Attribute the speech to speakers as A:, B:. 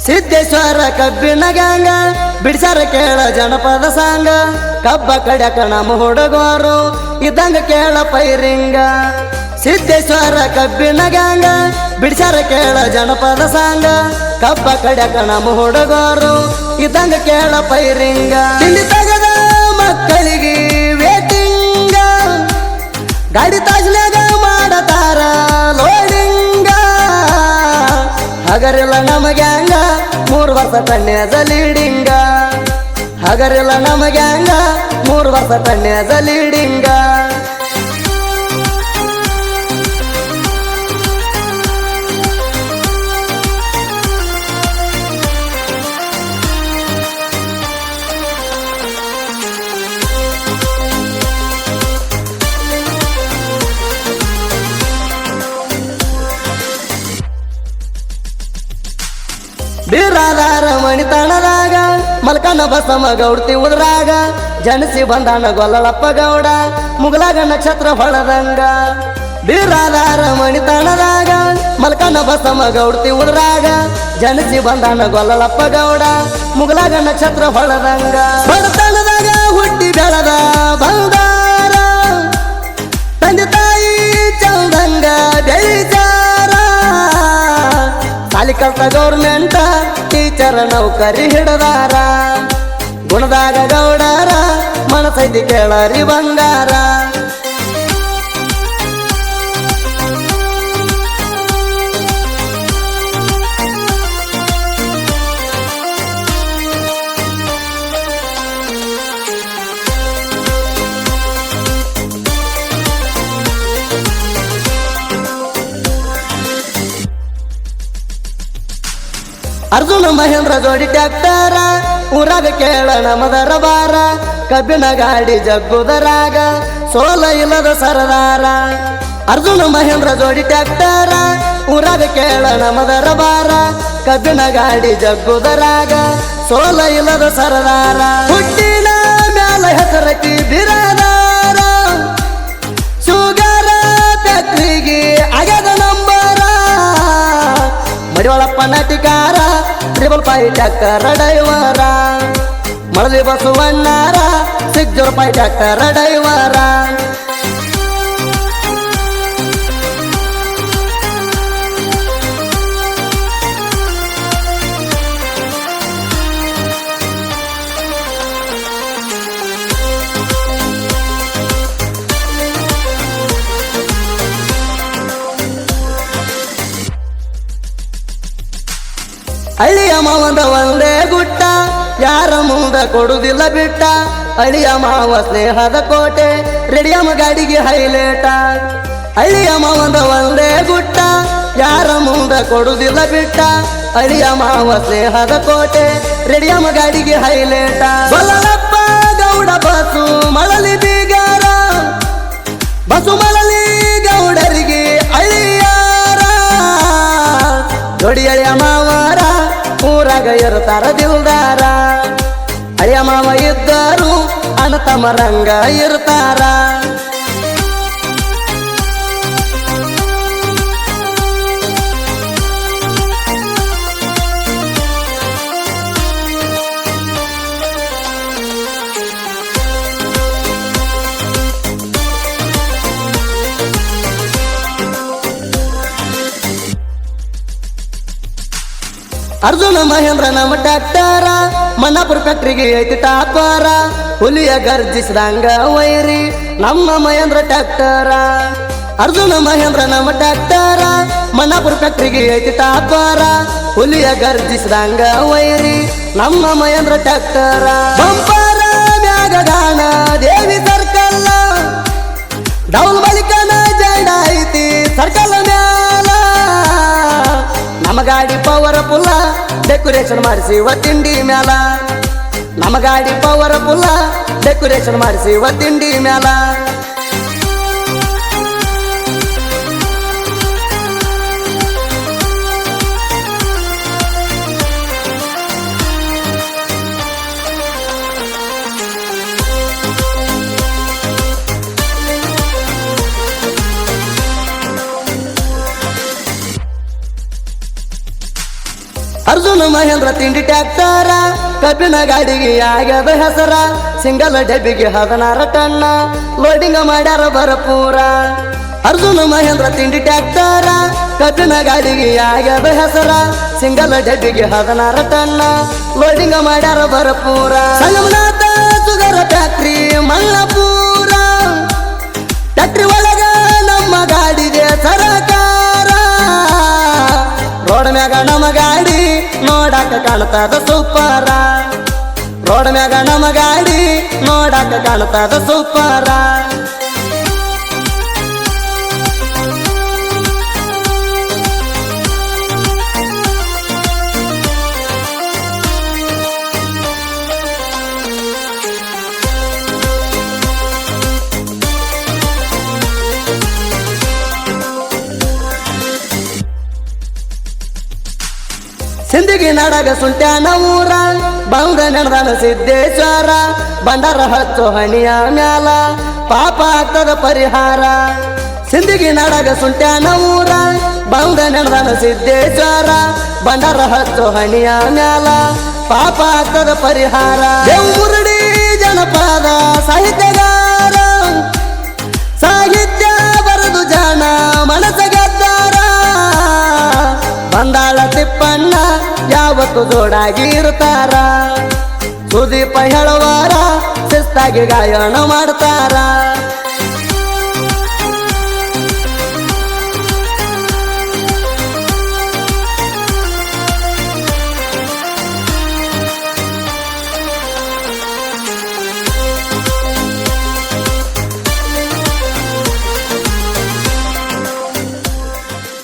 A: ಸಿದ್ದೇಶ್ವರ ಕಬ್ಬಿನ ಗ್ಯಾಂಗ ಬಿಡ್ಸಾರ ಕೇಳ ಜನಪದ ಸಾಂಗ ಕಬ್ಬ ಕಡ್ಯಾಕ ನಮ್ಮ ಹುಡುಗರು ಇದ್ದಂಗ ಕೇಳ ಪೈರಿಂಗ ಸಿದ್ದೇಶ್ವರ ಕಬ್ಬಿನ ಗ್ಯಾಂಗ ಬಿಡ್ಸಾರ ಕೇಳ ಜನಪದ ಸಾಂಗ ಕಬ್ಬ ಕಡ್ಯಾಕ ನಮ್ಮ ಹುಡುಗರು ಇದ್ದಂಗ ಕೇಳ ಪೈರಿಂಗ ತಿಂಡಿ ತಗದ ಮಕ್ಕಳಿಗೆ ವೇಟಿಂಗ ಗಾಡಿ ತಾಜ್ನಾಗ ಮಾಡತಾರ ಲೋಡಿಂಗ ಹಗರಿಲ್ಲ ನಮಗೆ ಹಂಗ 3 ವರ್ಷ ಕನ್ಯಾದ ಲೀಡಿಂಗ ಹಗರಿಲ್ಲ ನಮಗೆ ಹಂಗ 3 ವರ್ಷ ಕನ್ಯಾದ ಲೀಡಿಂಗ ಬೀರಾದಾರ ಮಣಿತನದಾಗ ಮಲ್ಕನ ಬಸಮ ಗೌಡ್ತಿ ಉದ್ರಾಗ ಜನಸಿ ಬಂದಾನ ಗೊಲ್ಲಳಪ್ಪ ಗೌಡ ಮುಗಲಾಗ ನಕ್ಷತ್ರ ಹೊಳದಂಗ ಬೀರಾದಾರ ಮಣಿತನದಾಗ ಮಲ್ಕನ ಬಸಮ ಗೌಡ್ತಿ ಉದ್ರಾಗ ಜನಸಿ ಬಂದಾನ ಗೊಲ್ಲಳಪ್ಪ ಗೌಡ ಮುಗಲಾಗ ನಕ್ಷತ್ರ ಹೊಳದಂಗ ಬಡತನದಾಗ ಹುಟ್ಟಿ ಬೆಳೆದ ಬಂದಾರ ತಂದೆ ತಾಯಿ ಚೌದಂಗ ಬೆಳಿಚಾರ ಸಾಲಿ ಕಲ್ತ ಗೌರ್ಮೆಂಟ್ ಟೀಚರ್ ನೌಕರಿ ಹಿಡದಾರ ಗುಣದಾಗ ಗೌಡರ ಮನಸೈತಿ ಕೇಳರಿ ಬಂಗಾರ ಅರ್ಜುನ ಮಹೇಂದ್ರ ಜೋಡಿ ಟ್ಯಾಕ್ಟರ ಊರಾಗ ಕೇಳ ನಮದರ ಬಾರ ಕಬ್ಬಿನ ಗಾಡಿ ಜಗ್ಗುದರಾಗ ಸೋಲ ಇಲ್ಲದ ಸರದಾರ ಅರ್ಜುನ ಮಹೇಂದ್ರ ಜೋಡಿ ಟ್ಯಾಕ್ಟರ ಊರಾಗ ಕೇಳ ನಮದರ ಬಾರ ಕಬ್ಬಿನ ಗಾಡಿ ಜಗ್ಗುದರಾಗ ಸೋಲ ಇಲ್ಲದ ಸರದಾರ ಹುಟ್ಟಿನ ಮ್ಯಾಲ ಹೆಸರಕಿ ಬಿರದಾರ ಸುಗರ ಫ್ಯಾಕ್ಟ್ರಿಗೆ ಆಗ್ಯದ number Madivalappa Natikar 555 tractor driver Malali Basavannar 605 tractor driver ಅಳಿಯ ಮಾವಂದ ಒಂದೇ ಗುಟ್ಟ ಯಾರ ಮುಂದ ಕೊಡುದಿಲ್ಲ ಬಿಟ್ಟ ಅಳಿಯ ಮಾವ ಸ್ನೇಹದ ಕೋಟೆ ರೆಡಿಯಮ್ಮ ಗಾಡಿಗೆ ಹೈಲೇಟ ಅಳಿಯ ಮಾವಂದ ಒಂದೇ ಗುಟ್ಟ ಯಾರ ಮುಂದ ಕೊಡುದಿಲ್ಲ ಬಿಟ್ಟ ಅಳಿಯ ಮಾವ ಸ್ನೇಹದ ಕೋಟೆ ರೆಡಿಯಮ್ಮ ಗಾಡಿಗೆ ಹೈಲೇಟ ಗೊಲ್ಲಳಪ್ಪ ಗೌಡ ಬಸು ಮಳಲಿ ಬೀಗಾರ ಬಸು ಮಳಲಿ ಗೌಡರಿಗೆ ಅಳಿಯಾರ ಜೋಡಿ ಅಳಿಯ ಮಾವಾರ ಊರಾಗ ಇರ್ತಾರ ದಿಲ್ದಾರ ಅಳಿಯ ಮಾವ ಇದ್ದರು ಅಣ್ಣ ತಮ್ಮರಂಗ ಇರ್ತಾರ ಅರ್ಜುನ ಮಹೇಂದ್ರ ನಮ್ಮ ಟ್ಯಾಕ್ಟರ ಮನ್ನಾಪುರ ಫ್ಯಾಕ್ಟ್ರಿಗೆ ಐತಿ ಟಾಪರ ಹುಲಿಯ ಗರ್ಜಿಸಿದಂಗ ವೈರಿ ನಮ್ಮ ಮಹೇಂದ್ರ ಟ್ಯಾಕ್ಟರ ಅರ್ಜುನ ಮಹೇಂದ್ರ ನಮ್ಮ ಟ್ಯಾಕ್ಟರ ಮನ್ನಾಪುರ ಫ್ಯಾಕ್ಟ್ರಿಗೆ ಐತಿ ಟಾಪರ ಹುಲಿಯ ಗರ್ಜಿಸಿದಂಗ ವೈರಿ ನಮ್ಮ ಮಹೇಂದ್ರ ಟ್ಯಾಕ್ಟರ ಬಂಪರ ಮ್ಯಾಗ ಗಾಣ ದೇವಿ ಸರ್ಕಲ್ ಡೌಲ್ ಬಳಿಕನ ಜೈಡ ಐತಿ ಸರ್ಕಲ್ ಮ್ಯಾಲ ನಮ್ಮ ಗಾಡಿ ಪವರ್ ಫುಲ್ಲ ಡೆಕೋರೇಷನ್ ಮಾಡಿಸಿ ತಿಂಡಿ ಮ್ಯಾಲ ನಮ್ಮ ಗಾಡಿ ಪವರ್ ಫುಲ್ಲ ಡೆಕೋರೇಷನ್ ಮಾಡಿಸಿ ತಿಂಡಿ ಮ್ಯಾಲ ಅರ್ಜುನ ಮಹೇಂದ್ರ ತಿಂಡಿ ಟ್ಯಾಕ್ಟರ ಕಬ್ಬಿನ ಗಾಡಿಗೆ ಆಗ್ಯದ ಹೆಸರ ಸಿಂಗಲ್ ಡಬ್ಬಿಗೆ 16 ಟನ್ನ ಲೋಡಿಂಗ್ ಮಾಡ್ಯಾರ ಭರಪೂರ ಅರ್ಜುನ ಮಹೇಂದ್ರ ತಿಂಡಿ ಟ್ಯಾಕ್ಟರ ಕಬ್ಬಿನ ಗಾಡಿಗೆ ಆಗ್ಯದ ಹೆಸರ ಸಿಂಗಲ್ ಡಬ್ಬಿಗೆ 16 ಟನ್ನ ಲೋಡಿಂಗ್ ಮಾಡ್ಯಾರ ಭರಪೂರ ಸಂಗಮನಾಥ ಸುಗರ ಫ್ಯಾಕ್ಟ್ರಿ ಮಲ್ಲಪುರ ಫ್ಯಾಕ್ಟ್ರಿ ಒಳಗ ನಮ್ಮ ಗಾಡಿಗೆ ಸರಕಾರ ರೋಡ್ ಮ್ಯಾಗ ನಮ್ಮ ಗಾಡಿ ನೋಡಾಕ ಕಾಣ್ತದ ಸೂಪರ ರೋಡ್ ಮ್ಯಾಗ ನಮ್ಮ ಗಾಡಿ ನೋಡಾಕ ಕಾಣ್ತದ ಸೂಪರ ಸಿಂದಗಿ ನಾಡಗ ಸುಂಟ್ಯಾನ ಊರ ಬಂದ ನೆನದಾನ ಸಿದ್ದೇಶ್ವರ ಬಂಡಾರ ಹಚ್ಚೋ ಹಣಿಯ ಮ್ಯಾಲ ಪಾಪ ಆಗ್ತದ ಪರಿಹಾರ ಸಿಂದಗಿ ನಾಡಗ ಸುಂಟ್ಯಾನ ಊರ ಬಂದ ನೆನದಾನ ಸಿದ್ದೇಶ್ವರ ಬಂಡಾರ ಹಚ್ಚೋ ಹಣಿಯ ಮ್ಯಾಲ ಪಾಪ ಆಗ್ತದ ಪರಿಹಾರ ದೇವಮುರಡಿ ಜನಪದ ಸಾಹಿತ್ಯಗಾರ ಸಾಹಿತ್ಯ ಬರೆದು ಜನ ಮನಸ ಗೆದ್ದಾರ ಬಂದಾಳ ತಿಪ್ಪಣ್ಣ ಯಾವತ್ತು ಜೋಡಾಗಿ ಇರ್ತಾರ ಸುದೀಪ ಹೇಳುವಾರ ಶಿಸ್ತಾಗಿ ಗಾಯನ ಮಾಡ್ತಾರ